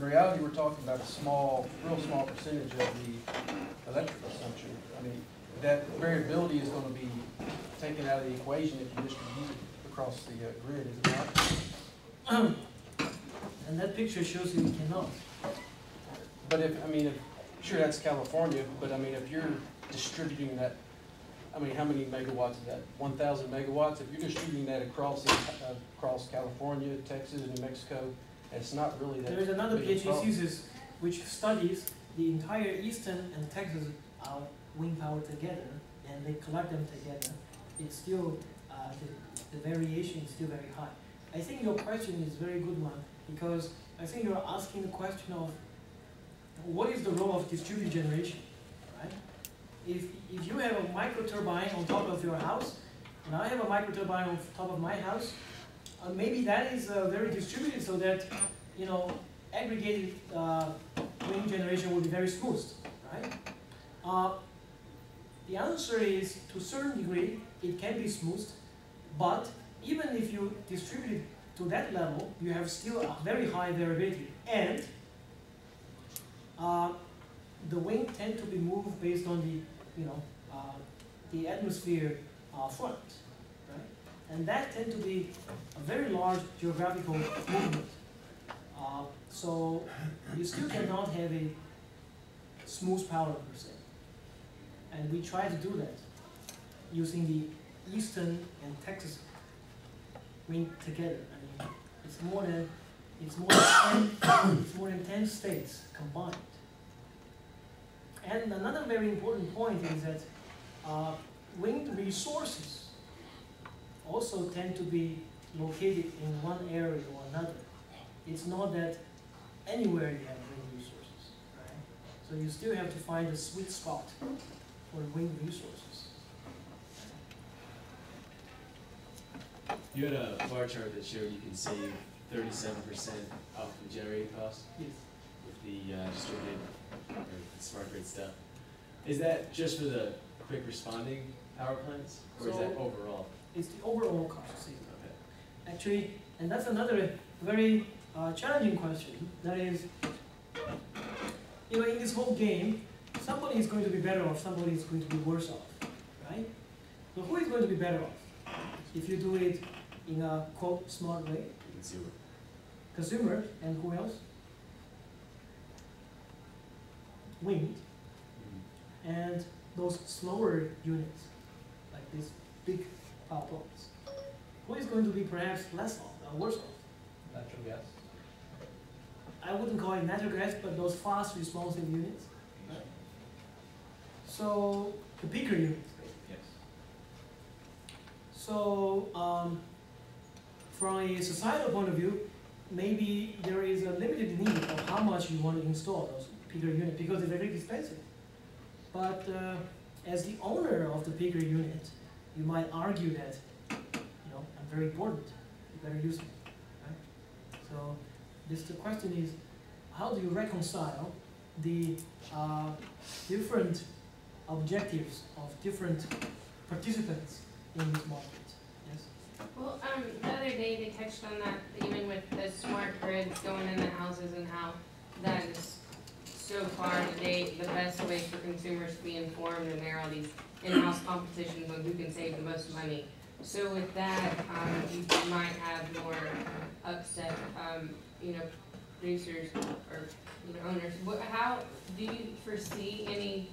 in reality, we're talking about a small, real small percentage of the electric consumption. I mean, that variability is going to be taken out of the equation if you distribute it across the grid, is it not? And that picture shows you cannot. But if, I mean, if, sure, that's California, but I mean, if you're distributing that, I mean, how many megawatts is that? 1,000 megawatts? If you're distributing that across California, Texas, New Mexico, it's not really that. There is another big a PhD problem. thesis which studies the entire Eastern and Texas wind power together, and they collect them together. It's still, the variation is still very high. I think your question is a very good one, because I think you're asking the question of what is the role of distributed generation, right? If you have a microturbine on top of your house, and I have a microturbine on top of my house, maybe that is very distributed so that, you know, aggregated wind generation will be very smooth, right? The answer is, to a certain degree, it can be smoothed, but even if you distribute it to that level, you have still a very high variability, and the wind tend to be moved based on the, you know, the atmosphere front, right? And that tend to be a very large geographical movement. So you still cannot have a smooth power per se. And we try to do that using the Eastern and Texas wind together. I mean, it's more than 10 states combined. And another very important point is that wind resources also tend to be located in one area or another. It's not that anywhere you have wind resources, right? So you still have to find a sweet spot for wind resources. You had a bar chart that showed you can save 37% off the generating cost Yes. with the distributed or smart grid stuff. Is that just for the quick responding power plants, or is that overall? It's the overall cost saving. Okay. Actually, and that's another very challenging question. That is, you know, in this whole game, somebody is going to be better off, somebody is going to be worse off, right? So who is going to be better off if you do it in a, quote, smart way? Consumer. Consumer, and who else? Wind, and those slower units, like these big power plants. Who is going to be perhaps less off, worse off? Natural gas. I wouldn't call it natural gas, but those fast responsive units. Right? So the bigger units. Yes. So from a societal point of view, maybe there is a limited need of how much you want to install those bigger units because they're very expensive. But as the owner of the bigger unit, you might argue that, you know, I'm very important. You better use me. Right? So the question is, how do you reconcile the different objectives of different participants in this market? Yes. Well, the other day they touched on that, even with the smart grids going in the houses, and how that is so far today the best way for consumers to be informed, and there are all these in-house competitions on who can save the most money. So with that, you might have more upset, you know, producers or, you know, owners. How do you foresee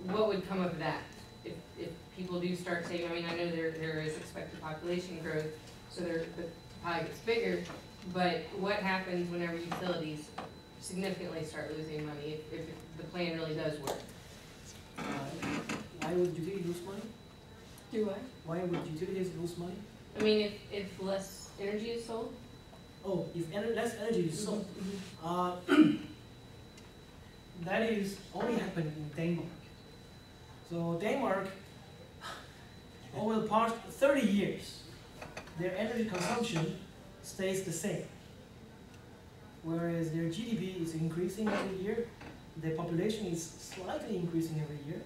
what would come of that if people do start saving? I mean, I know there is expected population growth, so the pie gets bigger, but what happens whenever utilities significantly start losing money if the plan really does work? Why would utilities lose money? Do what? Why would utilities lose money? I mean, if less energy is sold? Oh, if less energy is sold. That is only happening in Denmark. So Denmark, over the past 30 years, their energy consumption stays the same. Whereas their GDP is increasing every year, their population is slightly increasing every year.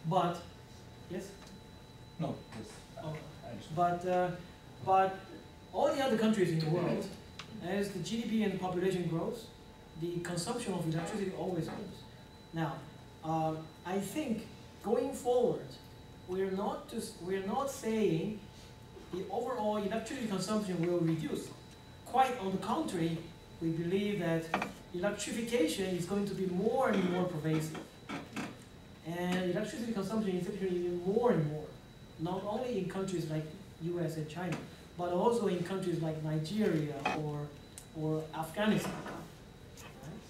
But, yes? No. Oh, but all the other countries in the world, as the GDP and the population grows, the consumption of electricity always grows. Now, I think going forward, we're not saying the overall electricity consumption will reduce. Quite on the contrary, we believe that electrification is going to be more and more pervasive. And electricity consumption is actually more and more, not only in countries like US and China, but also in countries like Nigeria or Afghanistan. Right?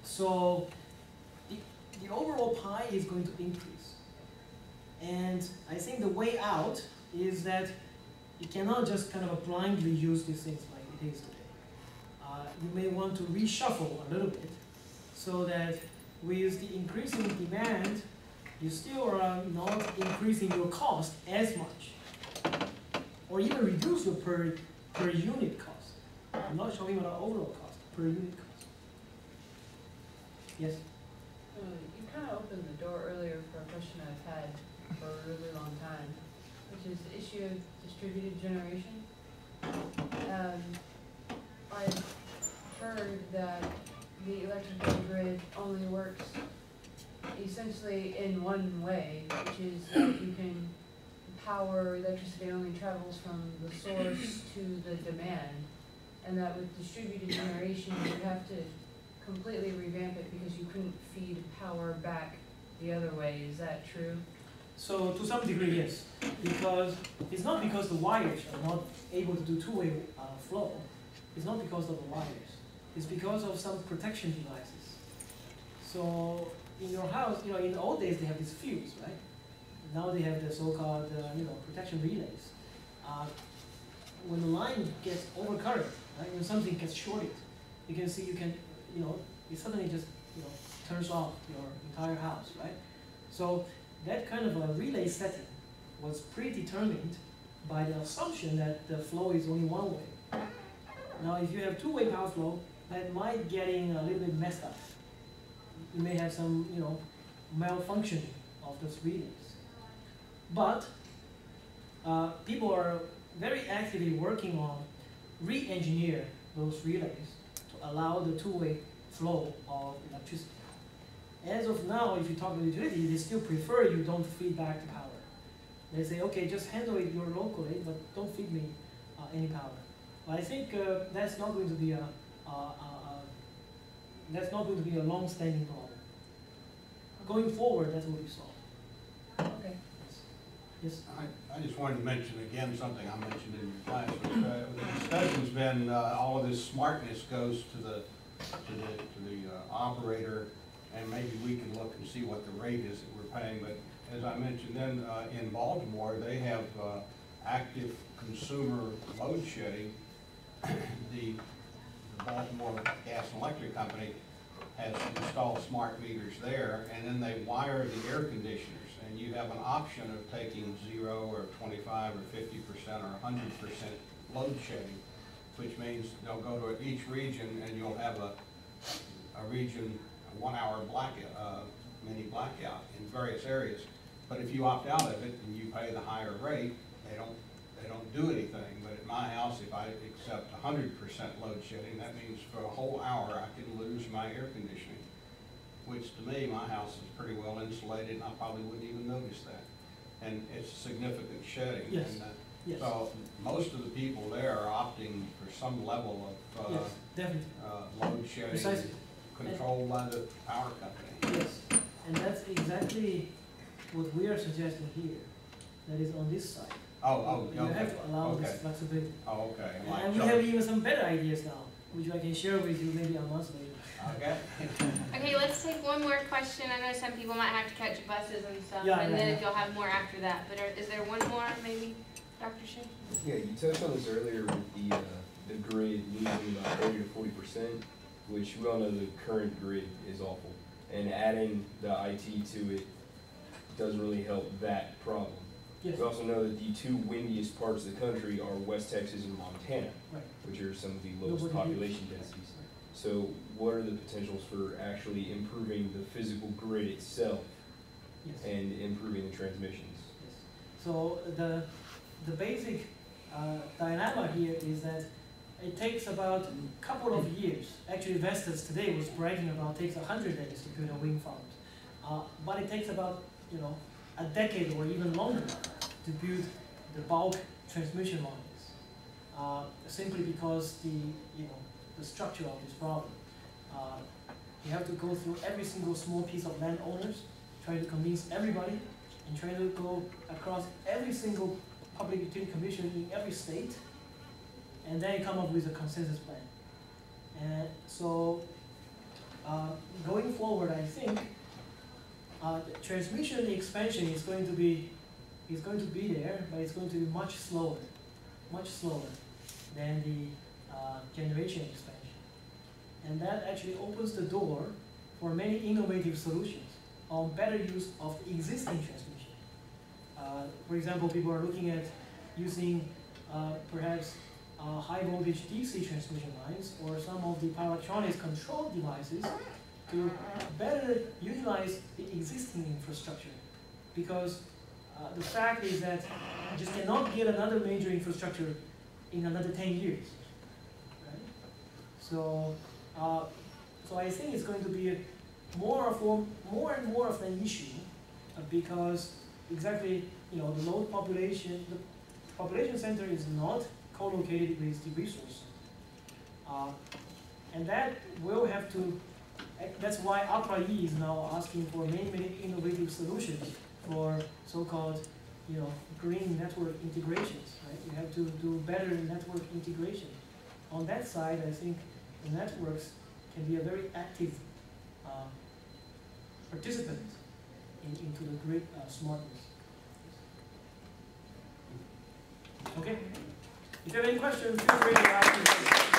So the overall pie is going to increase. And I think the way out is that you cannot just kind of blindly use these things like it is today. You may want to reshuffle a little bit so that with the increasing demand, you still are not increasing your cost as much, or even reduce your per unit cost. I'm not talking about overall cost, per unit cost. Yes? You kind of opened the door earlier for a question I've had for a really long time, which is the issue of distributed generation. I've heard that the electrical grid only works essentially in one way, which is that you can power electricity only travels from the source to the demand, and that with distributed generation you have to completely revamp it because you couldn't feed power back the other way. Is that true? So to some degree, yes, because it's not because the wires are not able to do two-way flow. It's not because of the wires. It's because of some protection devices. So in your house, in the old days they have these fuse, right? Now they have the so-called, protection relays. When the line gets overcurrent, right? When something gets shorted, you can see it suddenly just, turns off your entire house, right? So that kind of a relay setting was predetermined by the assumption that the flow is only one way. Now, if you have two-way power flow, that might getting a little bit messed up. You may have some, malfunctioning of those relays. But people are very actively working on re-engineer those relays to allow the two-way flow of electricity. As of now, if you talk to the utility, they still prefer you don't feed back the power. They say, okay, just handle it your locally, but don't feed me any power. But I think that's not going to be a long-standing problem. Going forward, that's what we saw. Okay. Yes. I just wanted to mention again something I mentioned in your class. The discussion's been all of this smartness goes to the operator, and maybe we can look and see what the rate is that we're paying. But as I mentioned then, in Baltimore, they have active consumer load shedding. The Baltimore Gas and Electric Company has installed smart meters there, and then they wire the air conditioners. And you have an option of taking 0 or 25 or 50% or 100% load shedding, which means they'll go to each region and you'll have a region, a 1 hour blackout, mini blackout in various areas. But if you opt out of it and you pay the higher rate, they don't do anything. But at my house, if I accept 100% load shedding, that means for a whole hour I can lose my air conditioning, which to me, my house is pretty well insulated and I probably wouldn't even notice that. And it's significant shedding. Yes. And, Yes. so most of the people there are opting for some level of Yes, definitely. load shedding Precisely. controlled by the power company. Yes, and that's exactly what we are suggesting here. That is on this side. Oh, You okay. have to allow Okay. this flexibility. Oh, okay. Like And we have even some better ideas now, which I can share with you maybe a month later. Okay. Okay, let's take one more question. I know some people might have to catch buses and stuff, Yeah, and yeah, then yeah. if you'll have more after that. But is there one more, maybe, Dr. Shin? Yeah, you touched on this earlier with the grid losing about 30 to 40%, which we all know the current grid is awful. And adding the IT to it doesn't really help that problem. Yes, We also know that the two windiest parts of the country are West Texas and Montana, right. which are some of the lowest Nobody population densities. So what are the potentials for actually improving the physical grid itself Yes. and improving the transmissions? Yes. So the basic dilemma here is that it takes about a couple of years. Actually, Vestas today was bragging about it takes 100 days to build a wind farm. But it takes about, you know, a decade or even longer to build the bulk transmission lines, simply because the structure of this problem. You have to go through every single small piece of landowners, try to convince everybody, and try to go across every single public utility commission in every state, and then you come up with a consensus plan. And so, going forward, I think the transmission expansion is going to be there, but it's going to be much slower than the generation expansion. And that actually opens the door for many innovative solutions on better use of the existing transmission. For example, people are looking at using perhaps high voltage DC transmission lines or some of the power electronics control devices to better utilize the existing infrastructure. Because the fact is that you just cannot get another major infrastructure in another 10 years. Right? So I think it's going to be more and more of an issue because exactly, the load population, the population center is not co-located with the resource. And that will have to, that's why APRA-E is now asking for many innovative solutions for so-called, green network integrations, right? You have to do better network integration. On that side, I think the networks can be a very active participant into the grid smartness. Okay? If you have any questions, feel free to ask me.